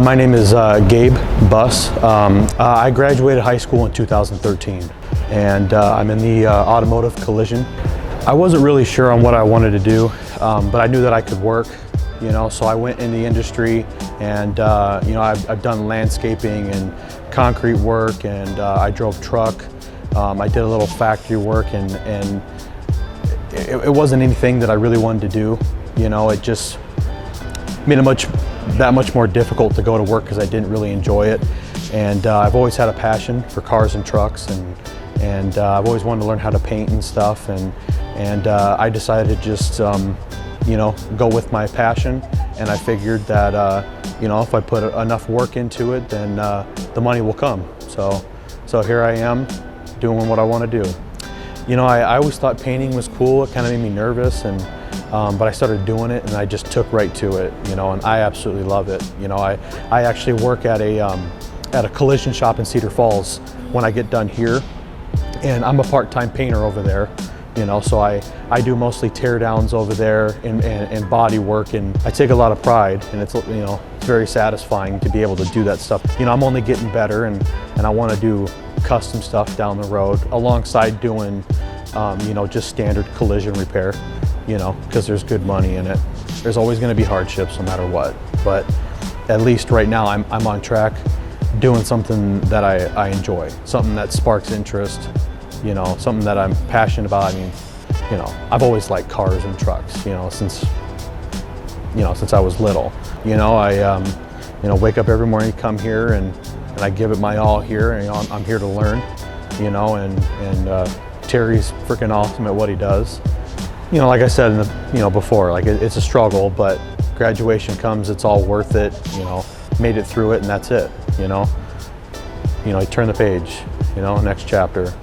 My name is Gabe Buss. I graduated high school in 2013 and I'm in the automotive collision. I wasn't really sure on what I wanted to do, but I knew that I could work, so I went in the industry and I've done landscaping and concrete work, and I drove truck. I did a little factory work, and it wasn't anything that I really wanted to do. It just made it that much more difficult to go to work because I didn't really enjoy it. And I've always had a passion for cars and trucks, and I've always wanted to learn how to paint and stuff. And I decided to just go with my passion. And I figured that if I put enough work into it, then the money will come. So here I am doing what I want to do. I always thought painting was cool. It kind of made me nervous, but I started doing it and I just took right to it, and I absolutely love it. I actually work at a collision shop in Cedar Falls when I get done here, and I'm a part-time painter over there. So I do mostly tear downs over there and body work, and I take a lot of pride, and it's very satisfying to be able to do that stuff. I'm only getting better, and I want to do custom stuff down the road alongside doing just standard collision repair, because there's good money in it. There's always going to be hardships no matter what, but at least right now I'm on track doing something that I enjoy, something that sparks interest, something that I'm passionate about. I've always liked cars and trucks, since I was little. I wake up every morning, come here, and I give it my all here, and I'm here to learn, and Terry's freaking awesome at what he does. Like I said before, it's a struggle, but graduation comes, it's all worth it. Made it through it, and that's it. You turn the page, next chapter.